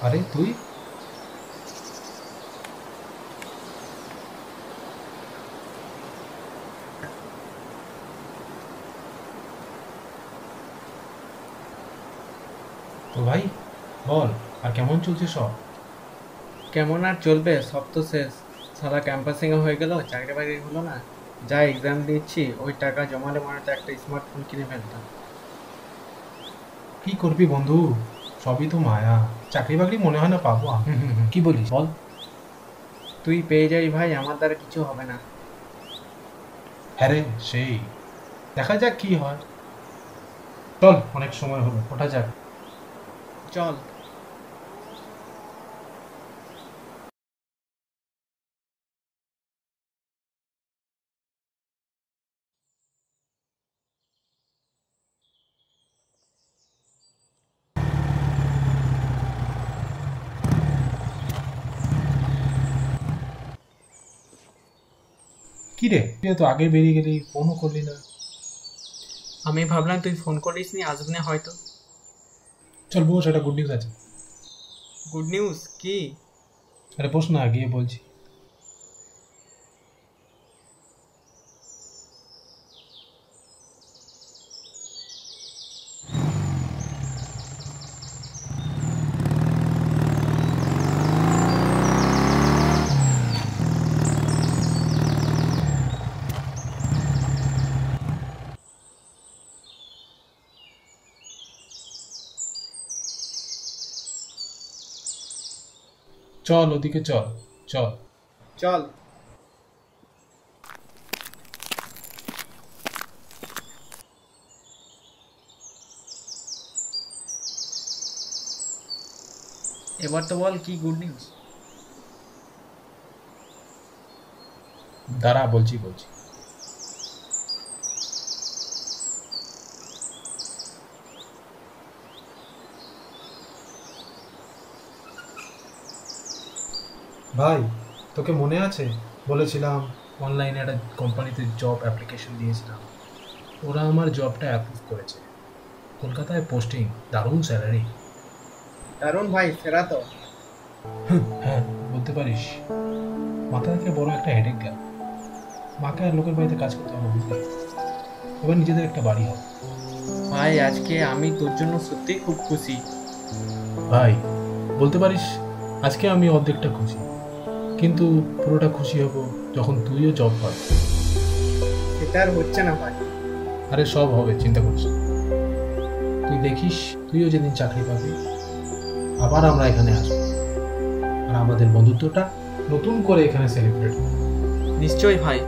আরে তুই? তো ভাই বল, আর কেমন চলছে সব? কেমন আর চলবে, সব তো শেষ। সারা ক্যাম্পাসিং হয়ে গেল, চাকরি বাকরি হলো না। যা এক্সাম দিচ্ছি, ওই টাকা জমালে মনে হচ্ছে একটা স্মার্টফোন কিনে ফেলতাম। কি করবি বন্ধু, সবই তো মায়া। চাকরি বাকরি মনে হয় না পাবো। কি বলিস বল। তুই পেয়ে যাবি ভাই, আমার দ্বারা কিছু হবে না। হ্যাঁ রে, সেই দেখা যাক কি হয়। চল, অনেক সময় হলো, ওঠা যাক। চল। কি রে, তুই তো আগে বেরিয়ে গেলি, ফোনও করলি না। আমি ভাবলাম তুই ফোন করিস নি, আসবি না হয়তো। চল বস, একটা গুড নিউজ আছে। গুড নিউজ কি? আরে বস না, গিয়ে বলছি। চল ওদিকে চল, চল। চল। এবার তো বল, কি গুড নিউজ? দাঁড়া, বলছি বলছি। ভাই, তোকে মনে আছে বলেছিলাম অনলাইনে একটা কোম্পানিতে জব অ্যাপ্লিকেশন দিয়েছিলাম। ওরা আমার জবটা অ্যাপ্রুভ করেছে। কলকাতায় পোস্টিং, দারুণ স্যালারি। দারুণ ভাই, সেরা তো। হ্যাঁ, বলতে পারিস। মাথা থেকে বড় একটা হেডেক গেল। মাকে আর লোকের বাড়িতে কাজ করতে হবে, বুঝলি। এবার নিজেদের একটা বাড়ি হবে। ভাই, আজকে আমি তোর জন্য সত্যিই খুব খুশি। ভাই, বলতে পারিস আজকে আমি অর্ধেকটা খুশি, কিন্তু পুরোটা খুশি হব যখন তুইও জব পাবি। সেটা আর হচ্ছে না ভাই। আরে সব হবে, চিন্তা করিস না। তুই দেখিস, তুইও যেদিন চাকরি পাবি, আবার আমরা এখানে আসবো, আর আমাদের বন্ধুত্বটা নতুন করে এখানে সেলিব্রেট করব। নিশ্চয়ই ভাই।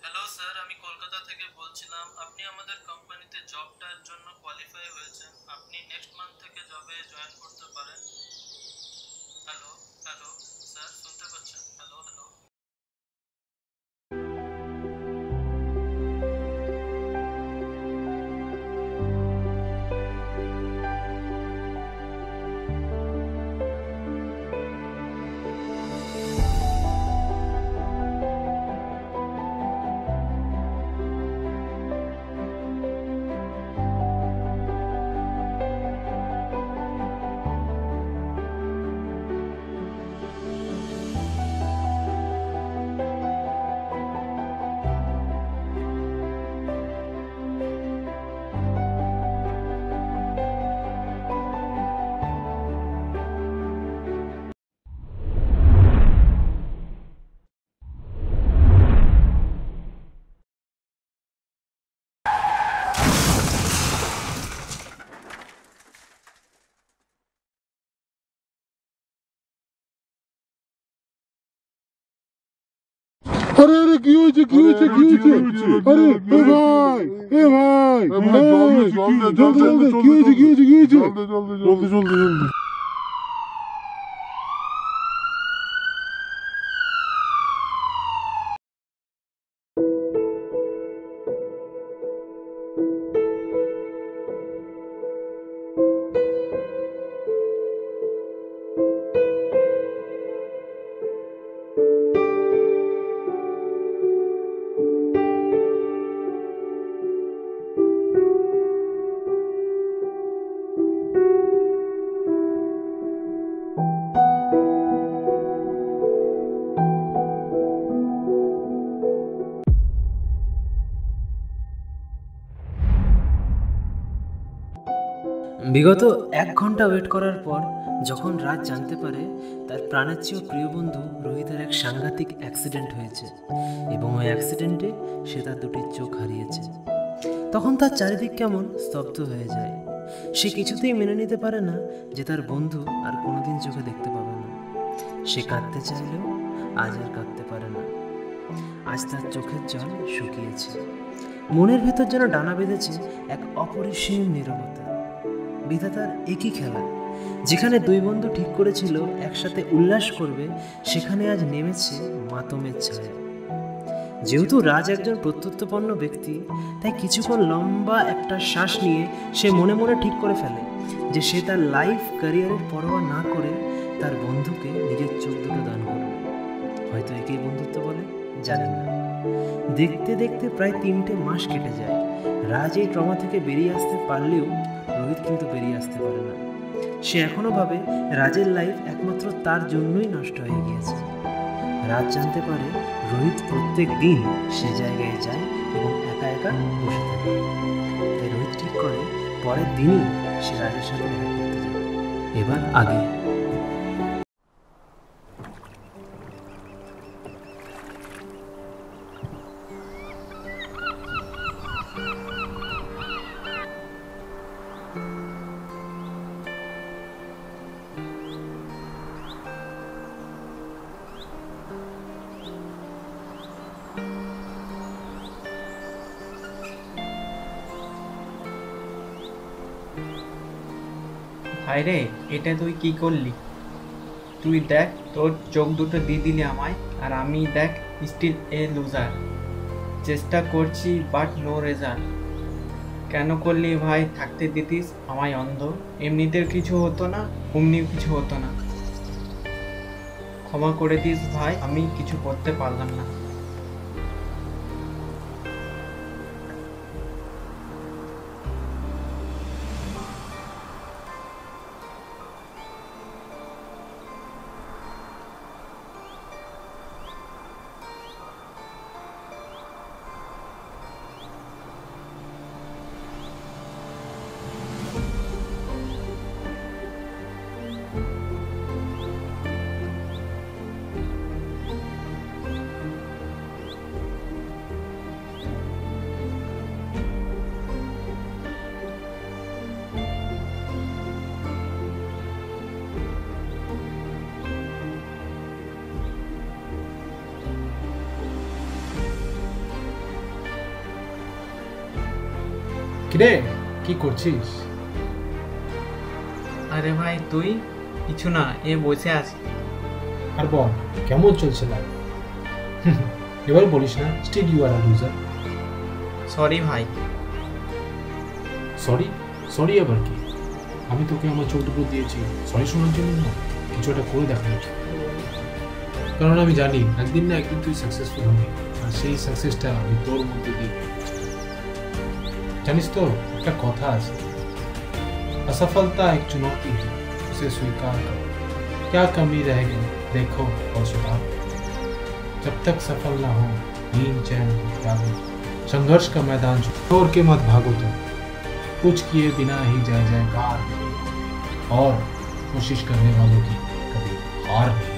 হ্যালো স্যার, আমি কলকাতা থেকে বলছিলাম। আপনি আমাদের কোম্পানিতে জবটার জন্য কোয়ালিফাই হয়েছেন। আপনি নেক্সট মান্থ থেকে জবে জয়েন করতে পারেন। হ্যালো, হ্যালো স্যার, শুনতে পাচ্ছেন? Hello, hello. আরে আরে কি হয়েছে কি হয়েছে কি হয়েছে? আরে এ ভাই, এ ভাই, জলদি জলদি, কি হয়েছে কি হয়েছে কি হয়েছে? জলদি জলদি জলদি। বিগত 1 ঘন্টা ওয়েট করার পর যখন রাজ জানতে পারে তার প্রাণের চেয়েও প্রিয় বন্ধু রোহিতের এক সাংঘাতিক অ্যাক্সিডেন্ট হয়েছে এবং ওই অ্যাক্সিডেন্টে সে তার দুটি চোখ হারিয়েছে, তখন তার চারিদিক কেমন স্তব্ধ হয়ে যায়। সে কিছুতেই মেনে নিতে পারে না যে তার বন্ধু আর কোনোদিন চোখে দেখতে পাবে না। সে কাঁদতে চাইলেও আজ আর কাঁদতে পারে না। আজ তার চোখের জল শুকিয়েছে, মনের ভেতর যেন ডানা বেঁধেছে এক অপরিসীম নীরবতা। বিধাতার একই খেলা, যেখানে দুই বন্ধু ঠিক করেছিল একসাথে উল্লাস করবে, সেখানে আজ নেমেছে মাতমের ছায়া। যেহেতু রাজ একজন প্রত্যুত্পন্ন ব্যক্তি, তাই কিছুক্ষণ লম্বা একটা শ্বাস নিয়ে সে মনে মনে ঠিক করে ফেলে যে সে তার লাইফ ক্যারিয়ারের পরোয়া না করে তার বন্ধুকে নিজের চোখ দুটো দান করবে। হয়তো একেই বন্ধুত্ব বলে, জানেন না। দেখতে দেখতে প্রায় 3টে মাস কেটে যায়। রাজ এই ট্রমা থেকে বেরিয়ে আসতে পারলেও রোহিত কিন্তু বেরিয়ে আসতে পারে না। সে এখনো ভাবে রাজের লাইফ একমাত্র তার জন্যই নষ্ট হয়ে গিয়েছে। রাজ জানতে পারে রোহিত প্রত্যেক দিন সে জায়গায় যায় এবং একা একা বসে থাকে। তাই রোহিত ঠিক করে পরের দিনই সে রাজের সাথে দেখা করতে যাবে। এবার আগে ভাই রে, এটা তুই কি করলি? তুই দেখ, তোর চোখ দুটো দিয়ে দিলি আমায়, আর আমি দেখ স্টিল এ লুজার। চেষ্টা করছি বাট নো রেজাল্ট। কেন করলি ভাই? থাকতে দিতিস আমায় অন্ধ। এমনিতেও কিছু হতো না, অমনিও কিছু হতো না। ক্ষমা করে দিস ভাই, আমি কিছু করতে পারলাম না। কিরে, কি করছিস? আরে ভাই তুই? কিছু না, এ বসে আছি। আর বল, কেমন চলছে লাইফ? এবার বলিস না still you are a loser. Sorry ভাই। সরি? সরি আবার কি? আমি তোকে আমার চোখ দুটো দিয়েছি সরি শোনার জন্য না, কিছু একটা করে দেখানোর জন্য। কারণ আমি জানি একদিন না একদিন তুই সাকসেসফুল হবি, আর সেই সাকসেসটা আমি তোর মধ্যে দিয়ে জানিস তো, একটা কথা আছে, असफलता एक चुनौती है, उसे स्वीकार करो, क्या कमी रह गई देखो और सुधारो। जब तक सफल ना हो नींद चैन को त्यागो, संघर्ष का मैदान छोड़ के मत भागो, तुम कुछ किए बिना ही जय जयकार, और कोशिश करने वालों की कभी हार नहीं।